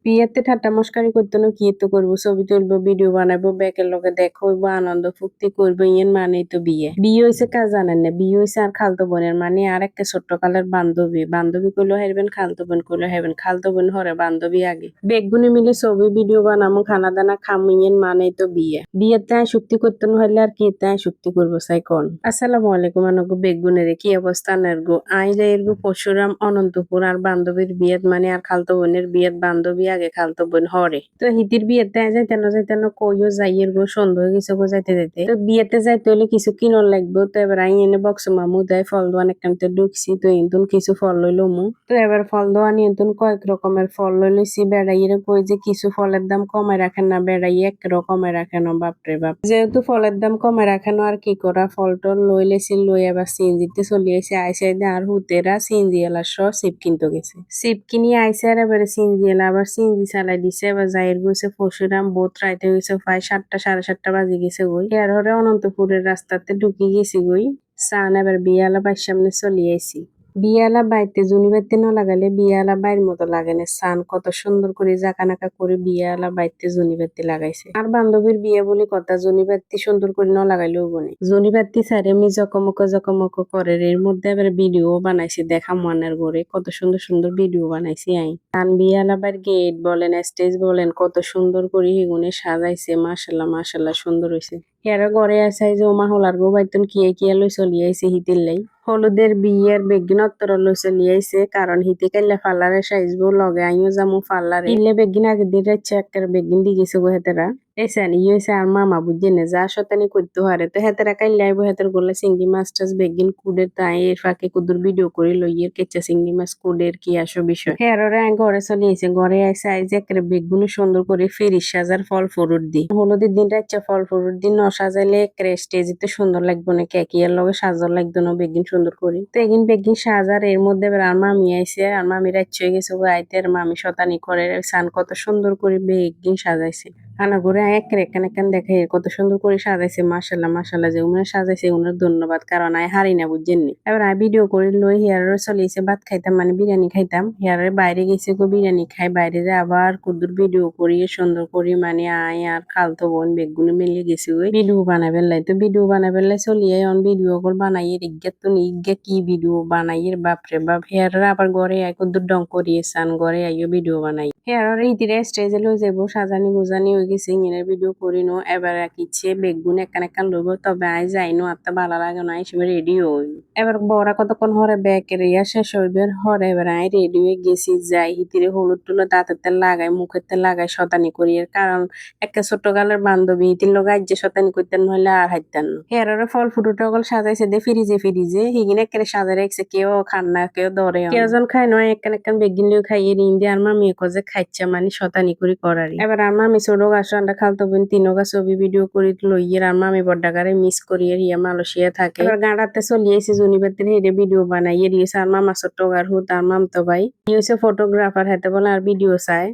বিয়েতে ঠাট্টা মস্কারি করতো না কি তো করবো, ছবি তুলবো, ভিডিও বানাবো, ব্যাকের লগে দেখা হইবো, আনন্দ ফুর্তি করবো, ইয়েন মানেই তো বিয়ে। বিয়ে হয়েছে কাজ জানেন না, বিয়ে হয়েছে আর খালতো বোনের মানে আর একটা ছোট্ট কালের বান্ধবী। বান্ধবী কইলো হেরবেন, খালতো বোন কইলো হেরবেন, খালতো বোন হরে বান্ধবী আগে। বেগুনে মিলে ছবি ভিডিও বানামো, খানা দানা খামু, ইয়েন মানেই তো বিয়ে। বিয়েতে আয় চুক্তি করতে না হইলে আর কি তাই চুক্তি করবো চাই কোন। আসসালামু আলাইকুম আনগো বেগুনের কি অবস্থা নারগো আই যাইরগো পরশুরাম অনন্তপুর আর বান্ধবীর বিয়েত মানে আর খালতো বোনের বিয়েত বান্ধবী আগে খালতো বোন হরে। তো হিতির বিয়েতে যাইতেন কইও যাইয়ের গো সন্দেহ হয়ে গেছে গো যাইতে যাইতে। তো বিয়েতে যাইতে হলে কিছু কিনর লাগবে, তো এবার আই এনে বক্স মামু দেয় ফল দোয়ান একখানতে ঢুকছি, তো ইন্তুন কিছু ফল লইলো মু। তো এবার ফল দোয়ান ইন্তুন কয়েক রকমের ফল লইছি। বেড়াইয়ের কই যে কিছু ফলের দাম কমায় রাখেন না, বেড়াই এক রকমের রাখেন, বাপরে বাপ। যেহেতু ফলের দাম কমায় রাখেন আর কি করা, ফল টল লই লেছি, লই আবার সিএনজিতে চলে আইসে, আইসে আর হুতেরা সিএনজি এলার সহ সিপ কিনতে গেছে। সিপ কিনি আইসে আর এবারে সিএনজি এলা আবার সিএনজি চালাই দিছে। এবার যাইর গেছে পরশুরাম বোধ রাইতে হয়েছে প্রায় 7টা 7:30 বাজে গেছে গই। এর হরে অনন্তপুরের রাস্তাতে ঢুকি গেছি গই। সান এবার বিয়ালা বাইর সামনে চলে আইসি। বিয়ালা বাইতে জুনি বাইতে না লাগালে বিয়ালা বাইর মতো লাগে না। সান কত সুন্দর করে জাকানাকা করে বিয়ালা বাইতে জুনি বাতি লাগাইছে। আর বান্ধবীর বিয়ে বলে কথা, জুনি বাতি সুন্দর করে না লাগাইলেও বনে। জুনি বাতি সারে মি জকমক করে, এর মধ্যে এবার ভিডিও বানাইছি দেখা মনের ঘরে, কত সুন্দর সুন্দর ভিডিও বানাইছি আই। সান বিয়ালা বাইর গেট বলেন, স্টেজ বলেন, কত সুন্দর করে হিগুনে সাজাইছে। মাশাল্লাহ মাশাল্লাহ সুন্দর হয়েছে। হেরা ঘরে আসাই যে ওমা হলার গো বাইতন কিয়ে লই চলি আইছে হিতির লাই। হলুদের বিয়ের বেগিন অত্তর লই চলি আইছে, কারণ হিতে কাইলে ফাল্লারে সাইজবো লগে আইও যামু ফাল্লারে। ইলে বেগিন আগে দিয়ে যাচ্ছে একটা বেগিন দি গেছে গো হেতেরা। এসেন ইয়েছে আর মামা বুঝছে না যা শতানি করতে হারে, তো হেতেরা কাইলে আইবো হেতের গোলা চিংড়ি মাছ টাছ বেগিন কুডে তাই এর ফাঁকে কুদুর ভিডিও করে লইয়ের কেঁচা চিংড়ি মাছ কুডের কি আসো বিষয়। হেররে ঘরে চলে আইছে, ঘরে আইসে আইজ একটা বেগুন সুন্দর করে ফেরিস সাজার ফল ফরুট দি। হলুদের দিন রাচ্চা ফল ফরুট দিন ন সাজাইলে স্টেজিতে সুন্দর লাগবে না, কেকিয়ার লগে সাজার লাগতো না বেগিন সুন্দর করে। তো এগিন বেগিন সাজার এর মধ্যে এবার আর মামি আইসে, আর মামি রাচ্চ হয়ে গেছে গো আইতে, আর মামি শতানি করে সান কত সুন্দর করে বেগিন সাজাইছে। আনা ঘুরে এখান দেখে কত সুন্দর করে সাজাইছে। মাশাল্লাহ মাশাল্লাহ, যে উনার সাজাইছে উনার ধন্যবাদ, কারণ আয় হারি না বুঝছেন নি। এবার আই ভিডিও করে লই হেয়ারে চলেছে ভাত খাইতাম মানে বিরিয়ানি খাইতাম। হেয়ারে বাইরে গেছে গো বিরিয়ানি খাই, বাইরে যে আবার কুদুর ভিডিও করিয়ে সুন্দর করি মানে আয় আর খালতো বোন বেগুনে মিলিয়ে গেছি ওই ভিডিও বানাবেন লাই। তো ভিডিও বানাবেন লাই চলিয়ে অন ভিডিও কল বানাইয়ে ইজ্ঞা তো ইজ্ঞা কি ভিডিও বানাইয়ের বাপরে বাপ। হেয়ারে আবার ঘরে আয় কুদুর ডং করিয়ে সান ঘরে আইও ভিডিও বানাই। হেয়ারে ইতিরে স্টেজে লই যাবো, সাজানি গুজানি হয়ে গেছে, ইংরের ভিডিও করিনো। এবার ইচ্ছে বেগুন একান লইব, তবে আই যাইনো আত্মা ভালো লাগে না, হিসেবে রেডি হই। এবার বড়া কতক্ষণ হরে ব্যাকের ইয়া শেষ হইবের হরে এবার আই রেডি হয়ে গেছি, যাই হিতিরে হলুদ টুলো দাঁতের তেল লাগাই, মুখের তেল লাগাই, শতানি করি। এর কারণ একটা ছোট্ট গালের বান্ধবী হিতির লোক আজ যে শতানি করতেন নইলে আর হাইতেন না। হেয়ারে ফল ফুটো টগল সাজাইছে দে ফ্রিজে হিগিন একেবারে সাজাই রাখছে, কেউ খান না কেউ ধরে, কেউ জন খাই নয় একখান বেগিন লিও খাইয়ে রিন্দি। আর মামি কজে খাইছে মানে শতানি করি করারি। এবার আর মামি ছোট গাছ আন্ডা খালতো বোন তিনগা ছবি ভিডিও করি লইয়ের, আর মামি বড্ডাগারে মিস করিয়ে রিয়া মালয়েশিয়া থাকে। এবার গাঁড়াতে চলিয়েছি জুনিবাতির হেডে ভিডিও বানাইয়ে দিয়েছে। আর মামা ছোট্ট গার হুত আর মামতো ভাই হয়েছে ফটোগ্রাফার, হাতে বলে আর ভিডিও চায়।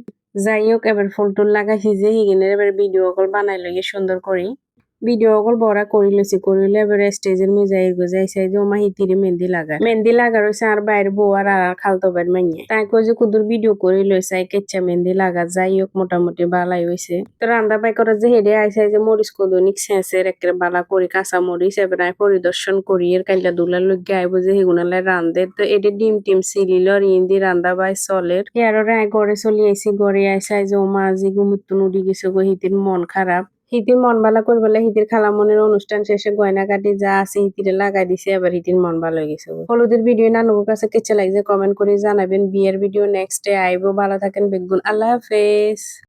যাই হোক এবার ফুল টুল লাগাইছি যে হিগিনের এবার ভিডিও কল বানাই লইয়ে সুন্দর করি। ভিডিও কল বড়া করিলে এবারে স্টেজের মিজাই যাইছে যে ওমা হিতিরে মেহেন্দি লাগা রয়েছে। আর বাইরে বউ আর খালতো বাইর মাইয়ে তাই কই যে কুদুর ভিডিও করে লইছে কেচ্ছা মেহেন্দি লাগা। যাই হোক মোটামুটি বালাই হয়েছে। তো রান্দা বাই করে যে হেডে আইসে যে মরিচ কদনিক শেষের একের বালা করি কাঁচা মরিচ এবার পরিদর্শন করি এর কাইলা দুলার লগে আইব যে হেগুনালে রান্ধে। তো এটি ডিম টিম সিলিল ইন্দি রান্দা বাই চলের। ইয়ারে ঘরে চলি আইসি, ঘরে আইসে যে ওমা আজি গুমুত্তু উড়ি গেছে গো, হিতির মন খারাপ। হিতির মন বালা করবেলা হিতির খালামনের অনুষ্ঠান শেষে গয়না কাটি যা আছে হিতিরে লাগাই দিছে, এবার হিতির মন ভালো হয়ে গেছে। হলুদের ভিডিও নানুর কাছে কেচে লাগছে কমেন্ট করে জানাবেন। বিয়ের ভিডিও নেক্সট ডে আইবো। ভালো থাকেন বেগুন, আল্লাহ হাফেজ।